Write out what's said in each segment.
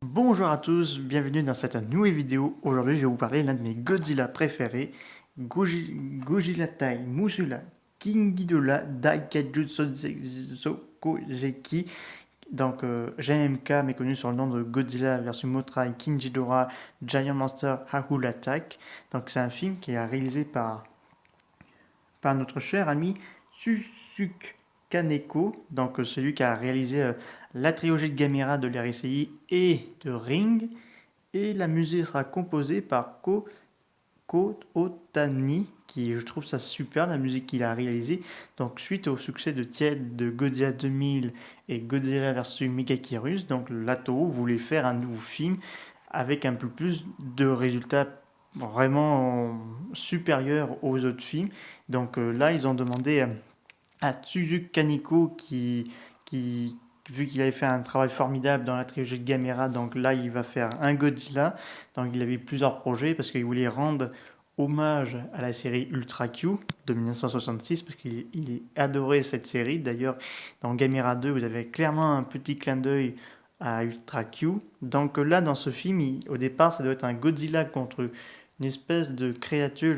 Bonjour à tous, bienvenue dans cette nouvelle vidéo. Aujourd'hui, je vais vous parler de l'un de mes Godzilla préférés, Gojira Tai Musula King Ghidorah Daikaiju Sokojeki. Donc, GMK, mais connu sur le nom de Godzilla versus Mothra et King Ghidorah Giant Monster Howler Attack. Donc, c'est un film qui est réalisé par notre cher ami Susuke Kaneko, donc celui qui a réalisé la trilogie de Gamera de l'RCI et de Ring. Et la musique sera composée par Ko Otani, qui je trouve ça super, la musique qu'il a réalisée. Donc suite au succès de Tied de Godzilla 2000 et Godzilla vs Megaquirus, donc Lato voulait faire un nouveau film avec un peu plus de résultats vraiment supérieurs aux autres films. Donc là, ils ont demandé à Tsuzuki Kaneko qui vu qu'il avait fait un travail formidable dans la trilogie de Gamera, donc là il va faire un Godzilla. Donc il avait plusieurs projets parce qu'il voulait rendre hommage à la série Ultra Q de 1966 parce qu'il adorait cette série. D'ailleurs, dans Gamera 2, vous avez clairement un petit clin d'œil à Ultra Q. Donc là, dans ce film, au départ, ça doit être un Godzilla contre une espèce de créature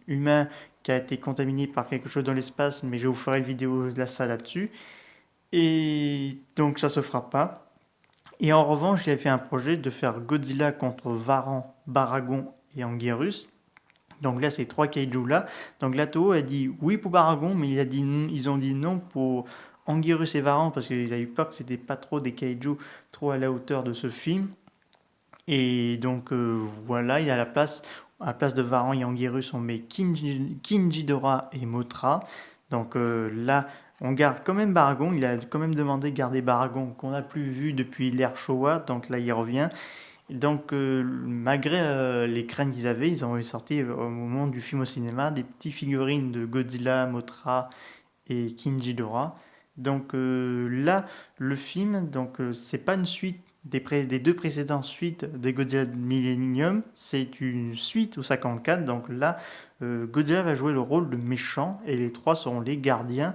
humain qui a été contaminé par quelque chose dans l'espace, mais je vous ferai une vidéo de ça là-dessus. Et donc ça se fera pas. Et en revanche, il a fait un projet de faire Godzilla contre Varan, Baragon et Anguirus. Donc là, ces trois kaiju là. Donc la Toho a dit oui pour Baragon, mais ils ont dit non pour Anguirus et Varan parce qu'ils avaient eu peur que c'était pas trop des kaiju trop à la hauteur de ce film. Et donc voilà, il y a à la place de Varan et Anguirus, on met Kinjidora et Mothra. Donc là, on garde quand même Baragon. Il a quand même demandé de garder Baragon, qu'on n'a plus vu depuis l'ère Showa. Donc là, il revient. Donc malgré les craintes qu'ils avaient, ils ont sorti au moment du film au cinéma des petites figurines de Godzilla, Mothra et Kinjidora. Donc là, le film, donc c'est pas une suite des deux précédentes suites des Godzilla Millennium, c'est une suite au 54. Donc là, Godzilla va jouer le rôle de méchant et les trois seront les gardiens.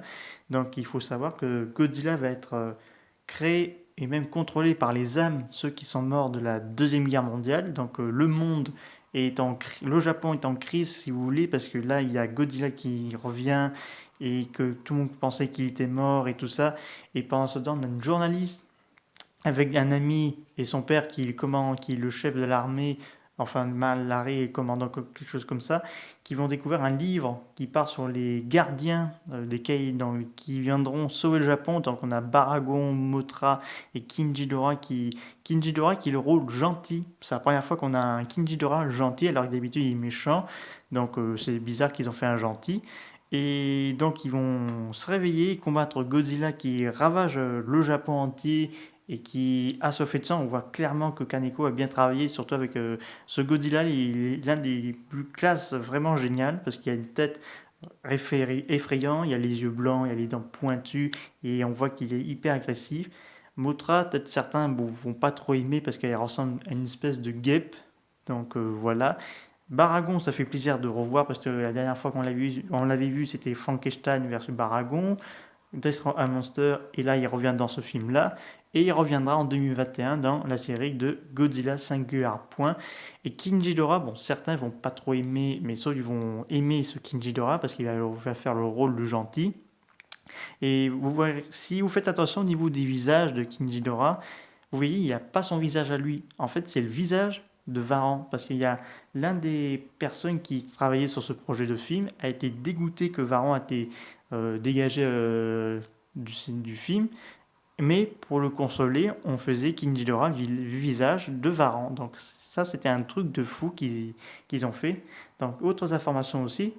Donc il faut savoir que Godzilla va être créé et même contrôlé par les âmes, ceux qui sont morts de la Deuxième Guerre mondiale. Donc le monde le Japon est en crise, si vous voulez, parce que là, il y a Godzilla qui revient et que tout le monde pensait qu'il était mort et tout ça. Et pendant ce temps, on a une journaliste avec un ami et son père qui est le chef de l'armée, enfin l'armée commandant quelque chose comme ça, qui vont découvrir un livre qui part sur les gardiens qui viendront sauver le Japon. Donc on a Baragon, Mothra et Kinjidora qui est le rôle gentil. C'est la première fois qu'on a un Kinjidora gentil alors que d'habitude il est méchant. Donc c'est bizarre qu'ils ont fait un gentil. Et donc ils vont se réveiller, combattre Godzilla qui ravage le Japon entier et qui a ce fait de sang. On voit clairement que Kaneko a bien travaillé, surtout avec ce Godzilla. Il est l'un des plus classes vraiment génial parce qu'il a une tête effrayante, il a les yeux blancs, il a les dents pointues et on voit qu'il est hyper agressif. Mothra, peut-être certains vont pas trop aimer parce qu'elle ressemble à une espèce de guêpe. Donc voilà. Baragon, ça fait plaisir de revoir parce que la dernière fois on l'avait vu, c'était Frankenstein versus Baragon. Descend un Monster, et là il revient dans ce film-là, et il reviendra en 2021 dans la série de Godzilla Singular Point. Et Kinjidora, bon, certains vont pas trop aimer, mais ceux qui vont aimer ce Kinjidora parce qu'il va faire le rôle de gentil. Et vous voyez, si vous faites attention au niveau des visages de Kinjidora, vous voyez, il n'a pas son visage à lui. En fait, c'est le visage de Varan, parce qu'il y a l'un des personnes qui travaillait sur ce projet de film a été dégoûté que Varan a été dégagé du film, mais pour le consoler, on faisait Kinjidora le visage de Varan. Donc ça, c'était un truc de fou qu'ils ont fait. Donc autres informations aussi,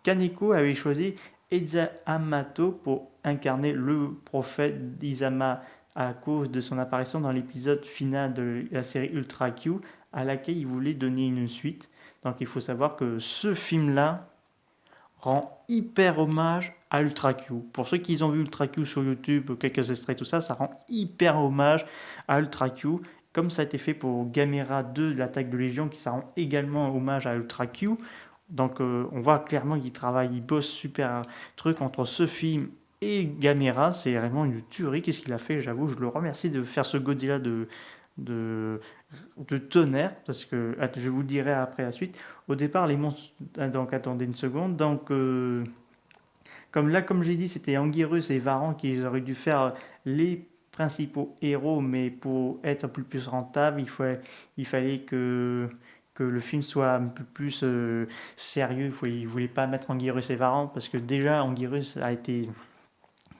Kaneko avait choisi Eiza Hamato pour incarner le prophète d'Izama à cause de son apparition dans l'épisode final de la série Ultra Q à laquelle il voulait donner une suite. Donc il faut savoir que ce film-là rend hyper hommage à Ultra Q. Pour ceux qui ont vu Ultra Q sur YouTube, quelques extraits, tout ça, ça rend hyper hommage à Ultra Q. Comme ça a été fait pour Gamera 2 de l'attaque de Légion, qui ça rend également hommage à Ultra Q. Donc on voit clairement qu'il travaille, il bosse super truc entre ce film et Gamera. C'est vraiment une tuerie. Qu'est-ce qu'il a fait? J'avoue, je le remercie de faire ce Godzilla de, de tonnerre, parce que je vous le dirai après la suite. Au départ, les monstres, donc attendez une seconde, donc comme j'ai dit, c'était Anguirus et Varan qui auraient dû faire les principaux héros, mais pour être un peu plus rentable, il fallait que le film soit un peu plus sérieux. Il ne voulait pas mettre Anguirus et Varan, parce que déjà Anguirus a été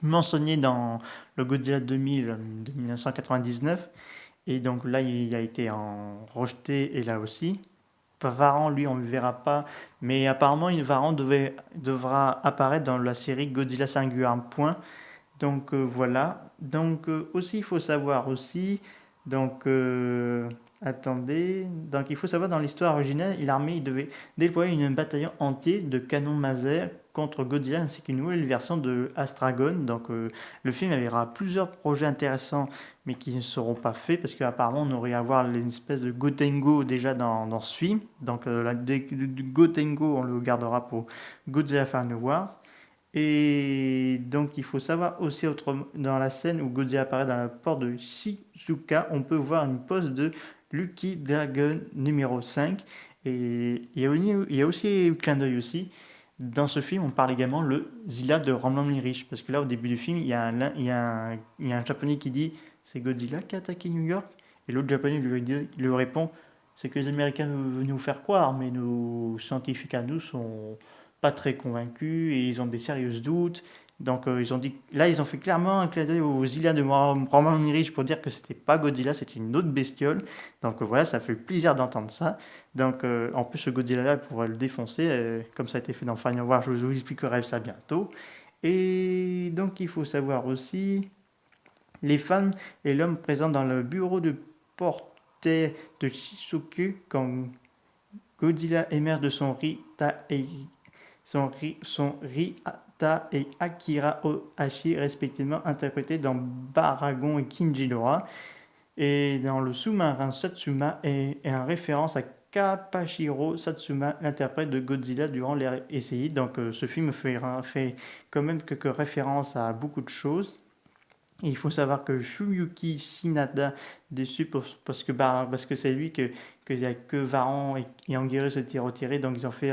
mentionné dans le Godzilla 2000 de 1999, et donc là il a été rejeté, et là aussi. Varan, lui, on ne le verra pas. Mais apparemment, une Varan devra apparaître dans la série Godzilla Singular Point. Donc voilà. Donc aussi, il faut savoir aussi. Donc attendez. Donc il faut savoir dans l'histoire originale, l'armée devait déployer un bataillon entier de canons Maser contre Godzilla ainsi qu'une nouvelle version de Astragon. Donc le film aura plusieurs projets intéressants mais qui ne seront pas faits parce qu'apparemment on aurait à voir une espèce de Gotengo déjà dans ce film. Donc du Gotengo on le gardera pour Godzilla Final Wars. Et donc il faut savoir aussi dans la scène où Godzilla apparaît dans la porte de Shizuka, on peut voir une pose de Lucky Dragon numéro 5. Et il y a aussi un clin d'œil aussi. Dans ce film, on parle également le Zilla de Ramlan Rich. Parce que là, au début du film, il y a un japonais qui dit c'est Godzilla qui a attaqué New York. Et l'autre japonais lui répond c'est que les Américains veulent nous faire croire, mais nos scientifiques à nous sont pas très convaincus et ils ont des sérieux doutes. Donc ils ont dit, là ils ont fait clairement un clin d'œil aux Zilla de Roman Mirich pour dire que c'était pas Godzilla, c'était une autre bestiole. Donc voilà, ça fait plaisir d'entendre ça. Donc en plus ce Godzilla là pourrait le défoncer, comme ça a été fait dans Final War, je vous expliquerai ça bientôt. Et donc il faut savoir aussi les femmes et l'homme présents dans le bureau de portée de Shizuku quand Godzilla émerge de son son Rita et Akira Ohashi, respectivement interprétés dans Baragon et Kinjidora. Et dans le sous-marin Satsuma est en référence à Kapashiro Satsuma, l'interprète de Godzilla durant l'ère SI. Donc ce film fait quand même quelques références à beaucoup de choses. Et il faut savoir que Shuyuki Shinada, déçu parce que c'est lui que Varan et Anguirus se étaient retirés, donc ils ont fait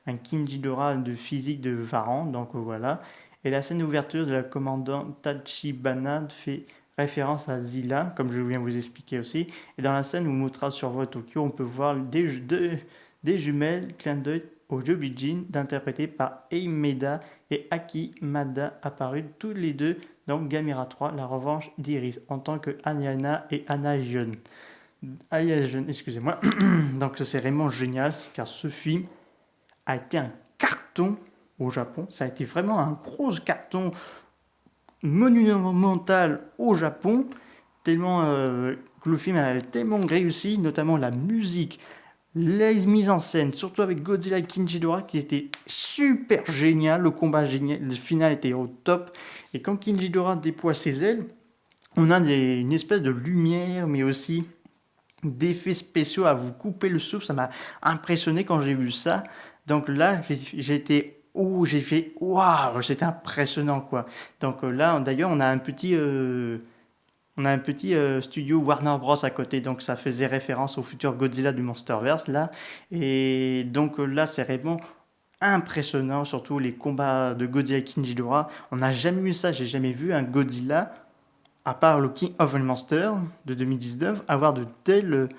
un Kinjidora de physique de Varan, donc voilà. Et la scène d'ouverture de la commandante Tachibana fait référence à Zilla, comme je viens vous expliquer aussi. Et dans la scène où Motra survole Tokyo, on peut voir des jumelles, clin d'œil au Jobijin, interprétés par Eimeda et Aki Mada, apparus tous les deux dans Gamera 3, la revanche d'Iris, en tant que Anyana et Anajion. Excusez-moi. Donc c'est vraiment génial, car ce film a été un carton au Japon. Ça a été vraiment un gros carton monumental au Japon, tellement que le film a tellement réussi, notamment la musique, les mises en scène, surtout avec Godzilla et Kinjidora, qui était super génial. Le combat génial, le final était au top. Et quand Kinjidora déploie ses ailes, on a une espèce de lumière, mais aussi d'effets spéciaux à vous couper le souffle. Ça m'a impressionné quand j'ai vu ça. Donc là, j'ai fait waouh, c'était impressionnant quoi. Donc là, d'ailleurs, on a un petit studio Warner Bros à côté, donc ça faisait référence au futur Godzilla du Monsterverse là. Et donc là, c'est vraiment impressionnant, surtout les combats de Godzilla et Kinjidora. On n'a jamais vu ça, j'ai jamais vu un Godzilla, à part le King of the Monsters de 2019, avoir de telles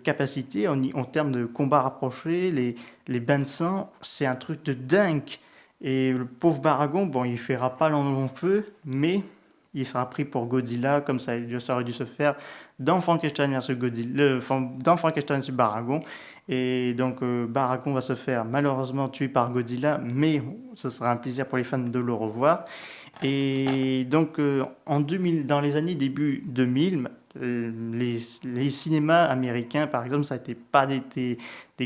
capacités en termes de combat rapproché, les bains de sang, c'est un truc de dingue. Et le pauvre Baragon, bon, il fera pas long feu, mais il sera pris pour Godzilla, comme ça aurait dû se faire dans Frankenstein vs Godzilla, dans Frankenstein vs Baragon. Et donc Baragon va se faire malheureusement tuer par Godzilla, mais ce sera un plaisir pour les fans de le revoir. Et donc en 2000, dans les années début 2000, les cinémas américains, par exemple, ça n'a été pas des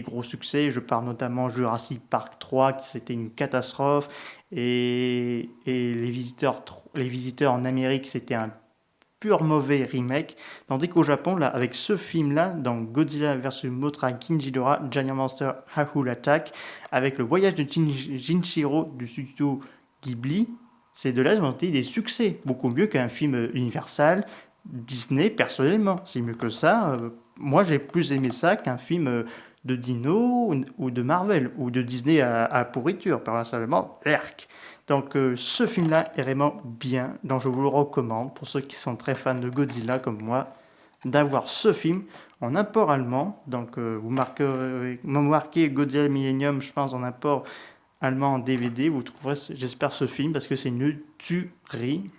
gros succès. Je parle notamment Jurassic Park 3, qui c'était une catastrophe. Et les visiteurs en Amérique, c'était un pur mauvais remake. Tandis qu'au Japon, là, avec ce film-là, dans Godzilla vs Mothra Kinjidora, Giant Monster Howul Attack, avec le voyage de Jinshiro du studio Ghibli, ces deux-là ont été des succès, beaucoup mieux qu'un film Universal, Disney, personnellement. C'est mieux que ça. Moi, j'ai plus aimé ça qu'un film de Dino ou de Marvel ou de Disney à pourriture, personnellement. Erk. Donc, ce film-là est vraiment bien. Donc, je vous le recommande pour ceux qui sont très fans de Godzilla comme moi, d'avoir ce film en import allemand. Donc, vous marquez Godzilla Millennium, je pense, en import allemand en DVD. Vous trouverez, j'espère, ce film parce que c'est une tuerie.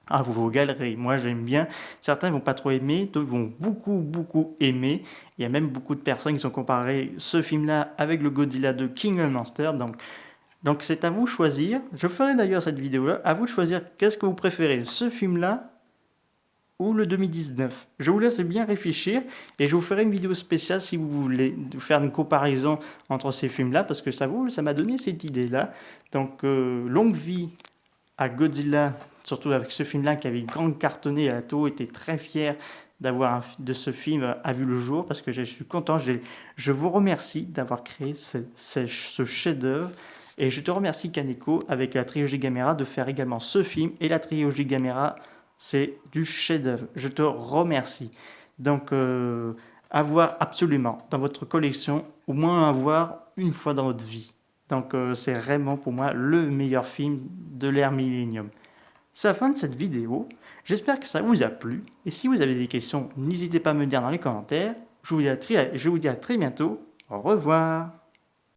Ah, vous vous galerez. Moi, j'aime bien. Certains vont pas trop aimer, d'autres vont beaucoup, beaucoup aimer. Il y a même beaucoup de personnes qui ont comparé ce film-là avec le Godzilla de King Monster. Donc c'est à vous de choisir. Je ferai d'ailleurs cette vidéo-là. À vous de choisir qu'est-ce que vous préférez, ce film-là ou le 2019. Je vous laisse bien réfléchir et je vous ferai une vidéo spéciale si vous voulez faire une comparaison entre ces films-là parce que ça m'a donné cette idée-là. Donc, longue vie à Godzilla, surtout avec ce film-là qui avait grande cartonné. Ato était très fier de ce film a vu le jour parce que je suis content. Je vous remercie d'avoir créé ce chef-d'œuvre et je te remercie Kaneko avec la trilogie Gamera de faire également ce film et la trilogie Gamera. C'est du chef-d'œuvre. Je te remercie. Donc, avoir absolument dans votre collection, au moins avoir une fois dans votre vie. Donc, c'est vraiment pour moi le meilleur film de l'ère Millennium. C'est la fin de cette vidéo. J'espère que ça vous a plu. Et si vous avez des questions, n'hésitez pas à me dire dans les commentaires. Je vous dis à très bientôt. Au revoir.